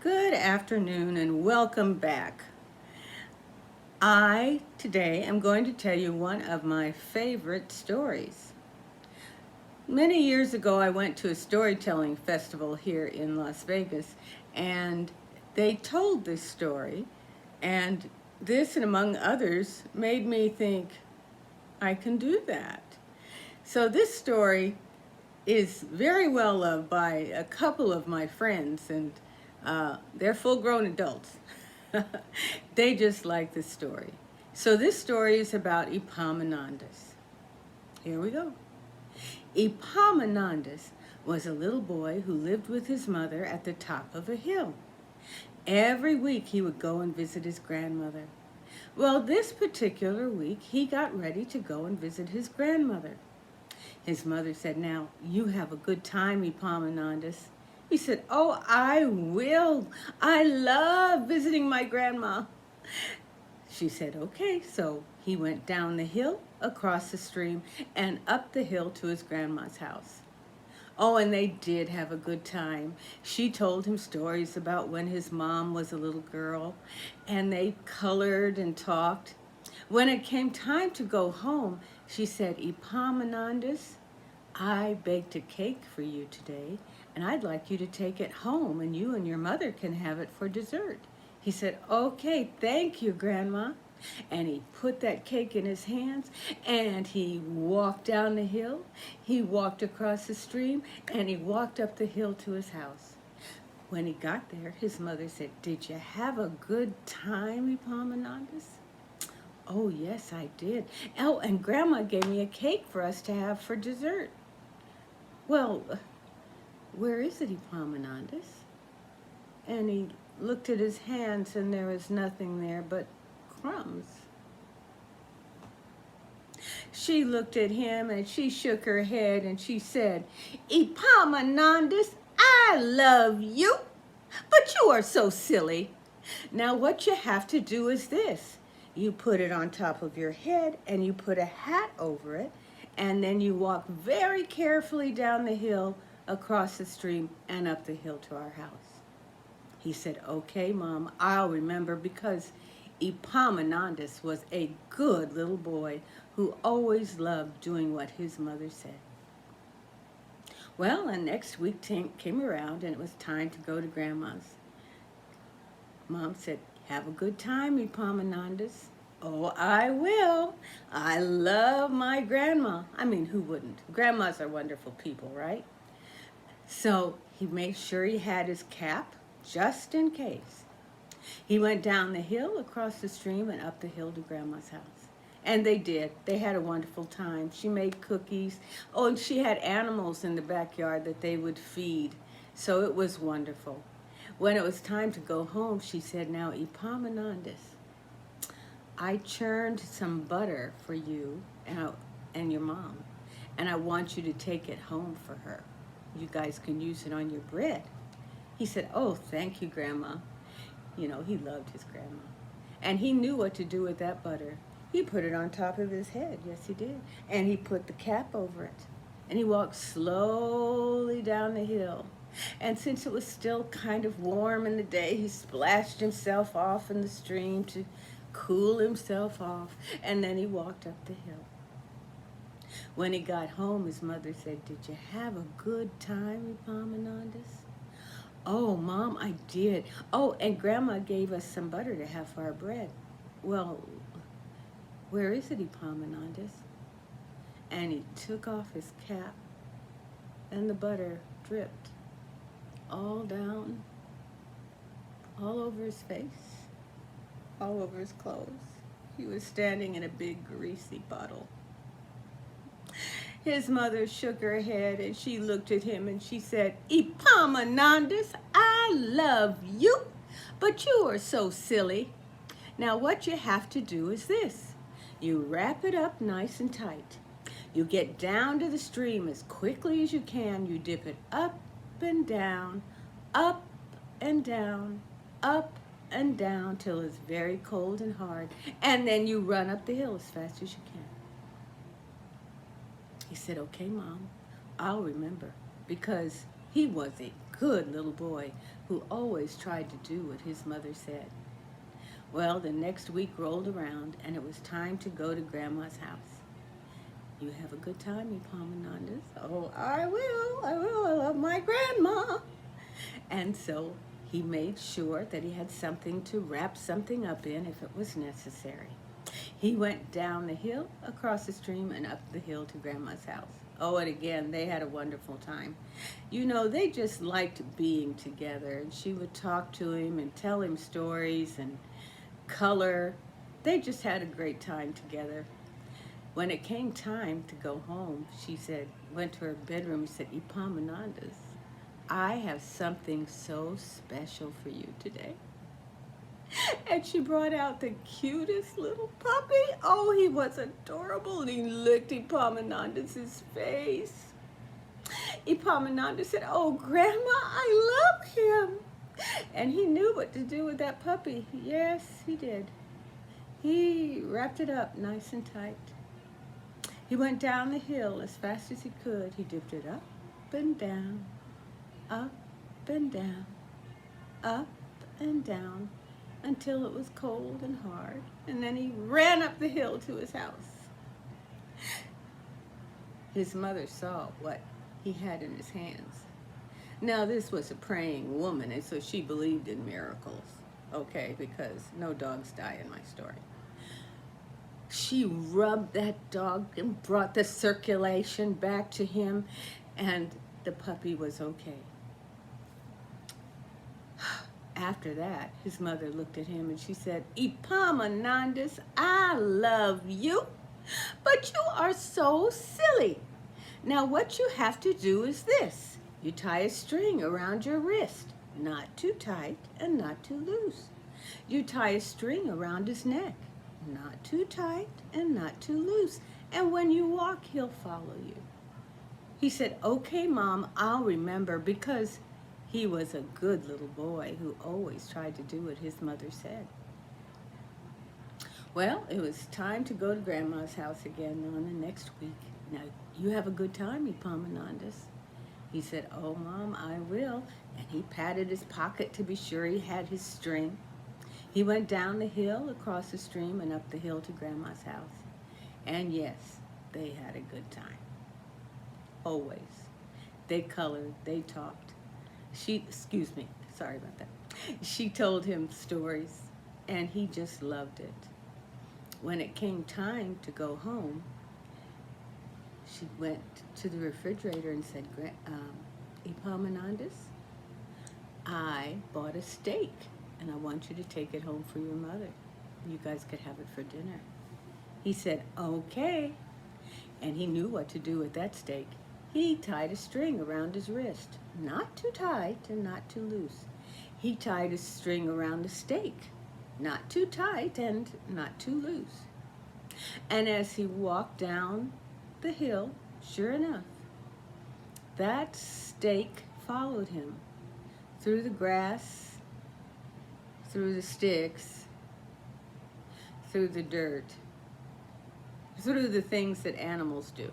Good afternoon and welcome back. Today am going to tell you one of my favorite stories. Many years ago, I went to a storytelling festival here in Las Vegas, and they told this story, and this and among others made me think, I can do that. So this story is very well loved by a couple of my friends, and they're full-grown adults. They just like this story. So this story is about Epaminondas. Here we go. Epaminondas was a little boy who lived with his mother at the top of a hill. Every week he would go and visit his grandmother. Well, this particular week he got ready to go and visit his grandmother. His mother said, "Now, you have a good time, Epaminondas." He said, "Oh, I will. I love visiting my grandma." She said, "Okay." So he went down the hill, across the stream, and up the hill to his grandma's house. Oh, and they did have a good time. She told him stories about when his mom was a little girl, and they colored and talked. When it came time to go home, she said, "Epaminondas, I baked a cake for you today, and I'd like you to take it home, and you and your mother can have it for dessert." He said, "Okay, thank you, Grandma." And he put that cake in his hands, and he walked down the hill, he walked across the stream, and he walked up the hill to his house. When he got there, his mother said, "Did you have a good time, Epaminondas?" "Oh, yes, I did. Oh, and Grandma gave me a cake for us to have for dessert." "Well, where is it, Epaminondas?" And he looked at his hands, and there was nothing there but crumbs. She looked at him, and she shook her head, and she said, "Epaminondas, I love you, but you are so silly. Now what you have to do is this. You put it on top of your head, and you put a hat over it, and then you walk very carefully down the hill, across the stream, and up the hill to our house." He said, "Okay, Mom, I'll remember," because Epaminondas was a good little boy who always loved doing what his mother said. Well, and next week came around, and it was time to go to Grandma's. Mom said, "Have a good time, Epaminondas." "Oh, I will. I love my grandma." I mean, who wouldn't? Grandmas are wonderful people, right? So he made sure he had his cap, just in case. He went down the hill, across the stream, and up the hill to Grandma's house. And they did. They had a wonderful time. She made cookies. Oh, and she had animals in the backyard that they would feed. So it was wonderful. When it was time to go home, she said, "Now, Epaminondas, I churned some butter for you and your mom, and I want you to take it home for her. You guys can use it on your bread." He said, "Oh, thank you, Grandma." You know, he loved his grandma. And he knew what to do with that butter. He put it on top of his head. Yes, he did. And he put the cap over it. And he walked slowly down the hill. And since it was still kind of warm in the day, he splashed himself off in the stream to cool himself off. And then he walked up the hill. When he got home, his mother said, "Did you have a good time, Epaminondas?" "Oh, Mom, I did. Oh, and Grandma gave us some butter to have for our bread." "Well, where is it, Epaminondas?" And he took off his cap, and the butter dripped all down, all over his face, all over his clothes. He was standing in a big greasy puddle. His mother shook her head, and she looked at him, and she said, "Epaminondas, I love you, but you are so silly. Now what you have to do is this. You wrap it up nice and tight. You get down to the stream as quickly as you can. You dip it up and down, up and down, up and down till it's very cold and hard. And then you run up the hill as fast as you can." He said, "Okay, Mom, I'll remember," because he was a good little boy who always tried to do what his mother said. Well, the next week rolled around, and it was time to go to Grandma's house. You have a good time, Epaminondas. Oh, I will. I love my grandma. And so he made sure that he had something to wrap something up in if it was necessary. He went down the hill, across the stream, and up the hill to Grandma's house. Oh, and again, they had a wonderful time. You know, they just liked being together, and she would talk to him and tell him stories and color. They just had a great time together. When it came time to go home, she said, went to her bedroom and said, Epaminondas, I have something so special for you today. And she brought out the cutest little puppy. Oh, he was adorable, and he licked Epaminondas' face. Epaminondas said, oh, Grandma, I love him. And he knew what to do with that puppy. Yes, he did. He wrapped it up nice and tight. He went down the hill as fast as he could. He dipped it up and down, up and down, up and down, until it was cold and hard. And then he ran up the hill to his house. His mother saw what he had in his hands. Now, this was a praying woman, and so she believed in miracles, okay, because no dogs die in my story. She rubbed that dog and brought the circulation back to him, and the puppy was okay. After that, his mother looked at him and she said, Epaminondas, I love you, but you are so silly. Now what you have to do is this. You tie a string around your wrist, not too tight and not too loose. You tie a string around his neck, not too tight and not too loose. And when you walk, he'll follow you. He said, okay, Mom, I'll remember, because he was a good little boy who always tried to do what his mother said. Well, it was time to go to Grandma's house again on the next week. Now, you have a good time, Epaminondas. He said, oh, Mom, I will. And he patted his pocket to be sure he had his string. He went down the hill, across the stream, and up the hill to Grandma's house. And yes, they had a good time. Always. They colored, they talked. Sorry about that. She told him stories, and he just loved it. When it came time to go home, she went to the refrigerator and said, Epaminondas, I bought a steak, and I want you to take it home for your mother. You guys could have it for dinner. He said, okay. And he knew what to do with that steak. He tied a string around his wrist, not too tight and not too loose. He tied a string around the steak, not too tight and not too loose. And as he walked down the hill, sure enough, that steak followed him through the grass, through the sticks, through the dirt, through the things that animals do.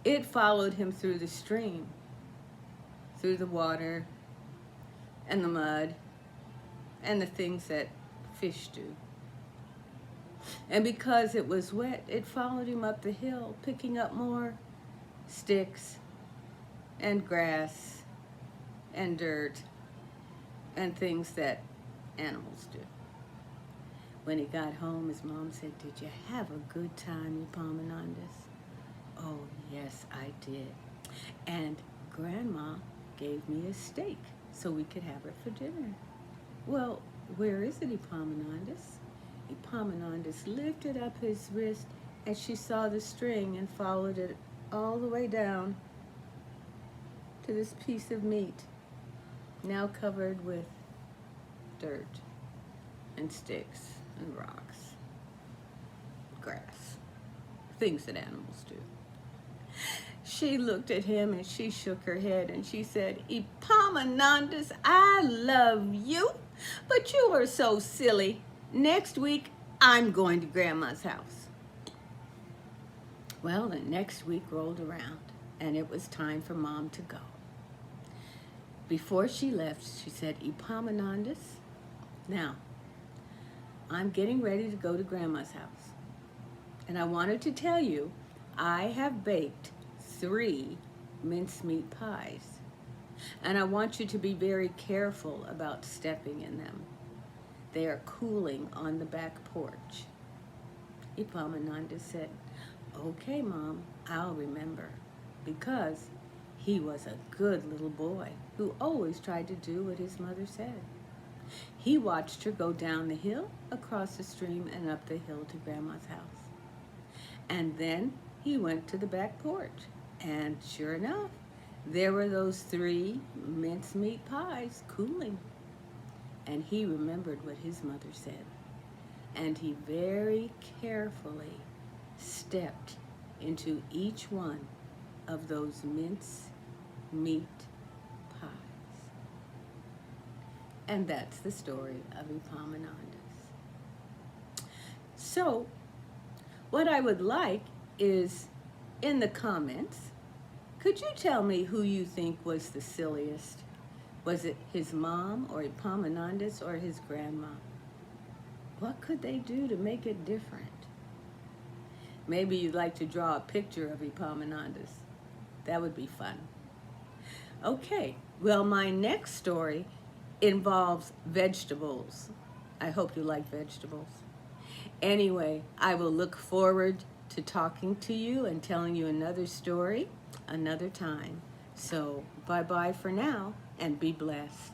It followed him through the stream, through the water and the mud and the things that fish do. And because it was wet, it followed him up the hill, picking up more sticks and grass and dirt and things that animals do. When he got home, his mom said, did you have a good time, Epaminondas? Oh, yes, I did. And Grandma gave me a steak so we could have it for dinner. Well, where is it, Epaminondas? Epaminondas lifted up his wrist, and she saw the string and followed it all the way down to this piece of meat, now covered with dirt and sticks and rocks, grass, things that animals do. She looked at him and she shook her head and she said, Epaminondas, I love you, but you are so silly. Next week, I'm going to Grandma's house. Well, the next week rolled around and it was time for Mom to go. Before she left, she said, Epaminondas, now, I'm getting ready to go to Grandma's house. And I wanted to tell you, I have baked 3 mincemeat pies. And I want you to be very careful about stepping in them. They are cooling on the back porch. Epaminondas said, okay, Mom, I'll remember. Because he was a good little boy who always tried to do what his mother said. He watched her go down the hill, across the stream, and up the hill to Grandma's house. And then he went to the back porch. And sure enough, there were those 3 mincemeat pies cooling. And he remembered what his mother said. And he very carefully stepped into each one of those mincemeat pies. And that's the story of Epaminondas. So, what I would like is, in the comments, could you tell me who you think was the silliest? Was it his mom, or Epaminondas, or his grandma? What could they do to make it different? Maybe you'd like to draw a picture of Epaminondas. That would be fun. Okay, well, my next story involves vegetables. I hope you like vegetables. Anyway, I will look forward to talking to you and telling you another story another time. So, bye-bye for now, and be blessed.